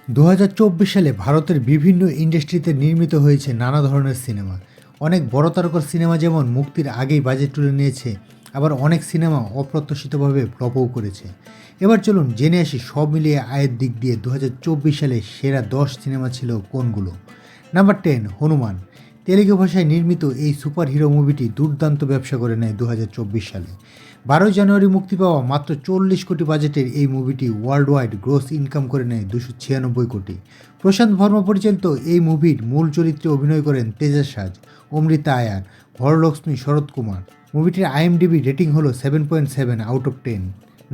2024 সালে ভারতের বিভিন্ন ইন্ডাস্ট্রিতে নির্মিত হয়েছে নানা ধরনের সিনেমা। অনেক বড় তারকার সিনেমা যেমন মুক্তির আগেই বাজেট তুলে নিয়েছে, আবার অনেক সিনেমা অপ্রত্যাশিতভাবে ফ্লপও করেছে। এবার চলুন জেনে আসি সব মিলিয়ে আয়ের দিক দিয়ে 2024 সালে সেরা 10 সিনেমা ছিল কোনগুলো। নাম্বার 10, হনুমান। তেলুগু ভাষায় নির্মিত এই সুপার হিরো মুভিটি দুর্দান্ত ব্যবসা করে নেয় 2024 সালে। 12 জানুয়ারি মুক্তি পাওয়া মাত্র 40 কোটি বাজেটের এই মুভিটি ওয়ার্ল্ড ওয়াইড গ্রোস ইনকাম করে নেয় 296 কোটি। প্রশান্ত ভার্মা পরিচালিত এই মুভির মূল চরিত্রে অভিনয় করেন তেজাজ রাজ, অমৃতা আয়ার, বরলক্ষ্মী শরৎ কুমার। মুভিটির আইএমডিবি রেটিং হলো 7.7 আউট অফ 10।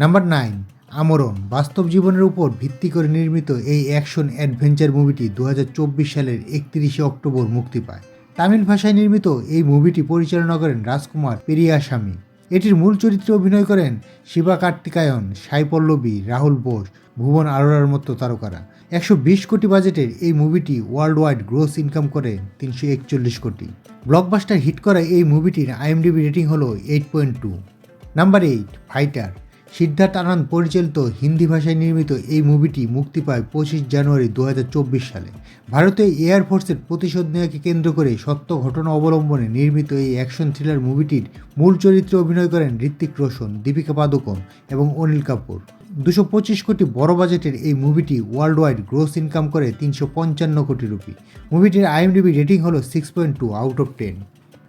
নাম্বার 9, আমরণ। বাস্তব জীবনের উপর ভিত্তি করে নির্মিত এই অ্যাকশন অ্যাডভেঞ্চার মুভিটি 2024 সালের 31 অক্টোবর মুক্তি পায়। তামিল ভাষায় নির্মিত এই মুভিটি পরিচালনা করেন রাজকুমার পেরিয়াস্বামী। এটির মূল চরিত্রে অভিনয় করেন শিবা কার্তিকায়ন, সাই পল্লবী, রাহুল বোস, ভুবন আরোরার মতো তারকারা। 120 কোটি বাজেটের এই মুভিটি ওয়ার্ল্ড ওয়াইড গ্রোস ইনকাম করে 341 কোটি। ব্লকবাস্টার হিট করা এই মুভিটির আইএমডিবি রেটিং হলো 8.2। Number 8, fighter. সিদ্ধার্থ আনন্দ পরিচালিত হিন্দি ভাষায় নির্মিত এই মুভিটি মুক্তি পায় 25 জানুয়ারি 2024 সালে। ভারতীয় এয়ারফোর্সের প্রতিশোধ নেওয়াকে কেন্দ্র করে সত্য ঘটনা অবলম্বনে নির্মিত এই অ্যাকশন থ্রিলার মুভিটির মূল চরিত্রে অভিনয় করেন ঋত্বিক রোশন, দীপিকা পাদুকোন এবং অনিল কাপুর। 225 কোটি বড় বাজেটের এই মুভিটি ওয়ার্ল্ড ওয়াইড গ্রোস ইনকাম করে 355 কোটি রুপি। মুভিটির আইএমডিবি রেটিং হলো 6.2 out of 10।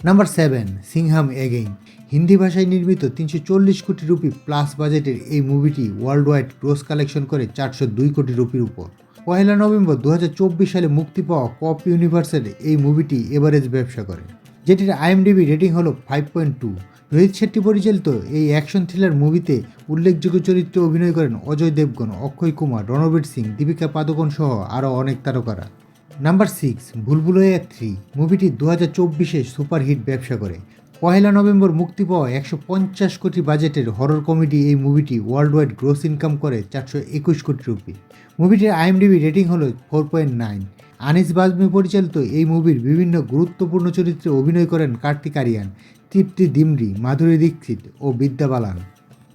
Number 7, Singham again. Hindi ভাষায় নির্মিত 340 কোটি রুপি প্লাস বাজেটের এই মুভিটি ওয়ার্ল্ড ওয়াইড গ্রোস কালেকশন করে 402 কোটি রুপির উপর। 1 নভেম্বর 2024 সালে মুক্তি পাওয়া পপ ইউনিভার্সের এই মুভিটি এভারেজ ব্যবসা করে, যেটির আইএমডিবি রেটিং হলো 5.2। রোহিত শেট্টি পরিচালিত এই অ্যাকশন থ্রিলার মুভিতে উল্লেখযোগ্য চরিত্রে অভিনয় করেন অজয় দেবগন, অক্ষয় কুমার, রণবীর সিং, দীপিকা পাদুকোন সহ আরও অনেক তারকারা। নাম্বার 6, ভুলভুলাইয়া 3। মুভিটি 2024-এ সুপারহিট ব্যবসা করে। 1 নভেম্বর মুক্তি পাওয়া 150 কোটি বাজেটের হরর কমেডি এই মুভিটি ওয়ার্ল্ড ওয়াইড গ্রোস ইনকাম করে 421 কোটি রুপি। মুভিটির আইএমডিবি রেটিং হলো 4.9। আনিস বাজমি পরিচালিত এই মুভির বিভিন্ন গুরুত্বপূর্ণ চরিত্রে অভিনয় করেন কার্তিক আরিয়ান, তৃপ্তি দিমরি, মাধুরী দীক্ষিত ও Vidya Balan.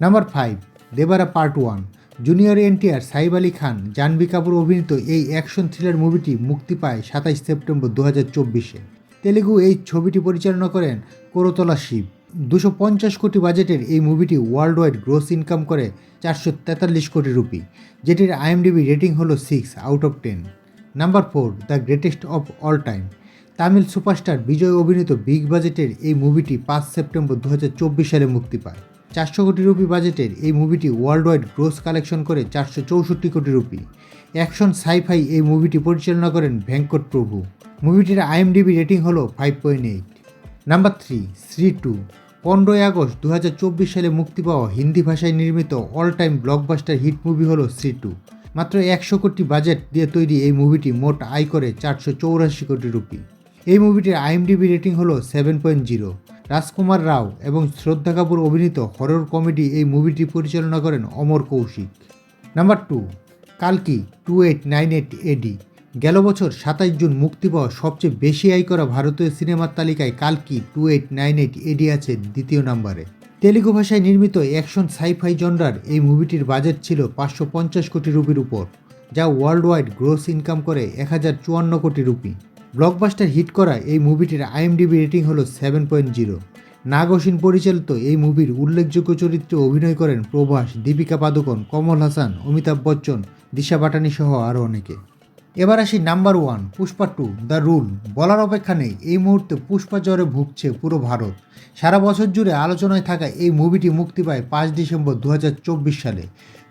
Number 5, Devara part 1। Junior NTR, Saif Ali Khan, Janhvi Kapoor অভিনীত এই অ্যাকশন থ্রিলার মুভিটি মুক্তি পায় 27 সেপ্টেম্বর 2024-এ। তেলুগু এই ছবিটি পরিচালনা করেন করতলা শিব। 250 কোটি বাজেটের এই মুভিটি ওয়ার্ল্ড ওয়াইড গ্রোস ইনকাম করে 443 কোটি রুপি, যেটির আইএমডিবি রেটিং হলো 6 out of 10। Number 4, the greatest of all time. Tamil superstar Vijay অভিনীত বিগ বাজেটের এই মুভিটি 5 সেপ্টেম্বর 2024 সালে মুক্তি পায়। 400 কোটি রুপি বাজেটের এই মুভিটি ওয়ার্ল্ড ওয়াইড গ্রোস কালেকশন করে 464 কোটি রুপি। অ্যাকশন সাইফাই এই মুভিটি পরিচালনা করেন ভেঙ্কট প্রভু। মুভিটির আইএমডিবি রেটিং হলো 5.8। নাম্বার 3, শ্রী 2। 15 আগস্ট 2024 সালে মুক্তি পাওয়া হিন্দি ভাষায় নির্মিত all time blockbuster hit movie হলো শ্রী 2। মাত্র 100 কোটি বাজেট দিয়ে তৈরি এই মুভিটি মোট আয় করে 484 কোটি রুপি। এই মুভিটির আইএমডিবি রেটিং হলো 7.0। রাজকুমার রাও এবং শ্রদ্ধা কাপুর অভিনীত হরর কমেডি এই মুভিটি পরিচালনা করেন অমর কৌশিক। নাম্বার 2, কালকি 2898 এডি। গেল বছর 27 জুন মুক্তি পাওয়া সবচেয়ে বেশি আয় করা ভারতীয় সিনেমার তালিকায় কালকি 2898 এডি আছে দ্বিতীয় নম্বরে। তেলুগু ভাষায় নির্মিত অ্যাকশন সাইফাই জনরার এই মুভিটির বাজেট ছিল 550 কোটি রুপির উপর, যা ওয়ার্ল্ড ওয়াইড গ্রোস ইনকাম করে 1054 কোটি রুপি। ব্লকবাস্টার হিট করা এই মুভিটির আইএমডিবি রেটিং হলো 7.0। নাগ অশ্বিন পরিচালিত এই মুভির উল্লেখযোগ্য চরিত্রে অভিনয় করেন প্রভাস, দীপিকা পাদুকোন, কমল হাসান, অমিতাভ বচ্চন, দিশা পাটানি সহ আরও অনেকে। এবার আসি নাম্বার 1, পুষ্পা 2, দ্য রুল। বলার অপেক্ষা নেই, এই মুহূর্তে পুষ্পা জ্বরে ভুগছে পুরো ভারত। সারা বছর জুড়ে আলোচনায় থাকা এই মুভিটি মুক্তি পায় 5 ডিসেম্বর 2024 সালে।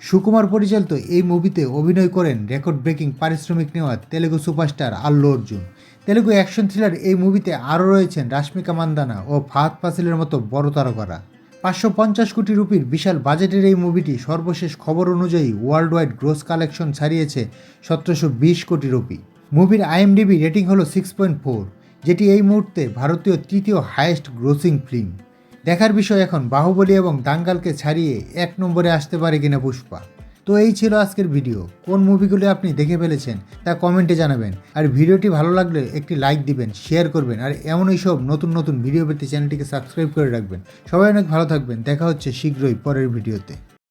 সুকুমার পরিচালিত এই মুভিতে অভিনয় করেন রেকর্ড ব্রেকিং পারিশ্রমিক নেওয়া Telugu superstar Allu Arjun. Telugu action thriller এই মুভিতে আরও রয়েছেন রাশ্মিকা মান্দানা ও ফাহাদ ফাসিলের মতো বড় তারকারা। 550 কোটি রুপির বিশাল বাজেটের এই মুভিটি সর্বশেষ খবর অনুযায়ী ওয়ার্ল্ড ওয়াইড গ্রোস কালেকশন ছাড়িয়েছে 1720 কোটি রুপি। মুভির আইএমডিবি রেটিং হলো 6.4, যেটি এই মুহূর্তে ভারতীয় তৃতীয় হাইয়েস্ট গ্রোসিং ফিল্ম। দেখার বিষয় এখন বাহুবলী এবং দাঙ্গালকে ছাড়িয়ে 1 নম্বরে আসতে পারে কিনা পুষ্পা। তো এই ছিল আজকের ভিডিও। কোন মুভিগুলো আপনি দেখে ফেলেছেন তা কমেন্টে জানাবেন। আর ভিডিওটি ভালো লাগলে একটি লাইক দিবেন, শেয়ার করবেন, আর এমনই সব নতুন নতুন ভিডিও পেতে চ্যানেলটিকে সাবস্ক্রাইব করে রাখবেন। সবাই অনেক ভালো থাকবেন। দেখা হচ্ছে শীঘ্রই পরের ভিডিওতে।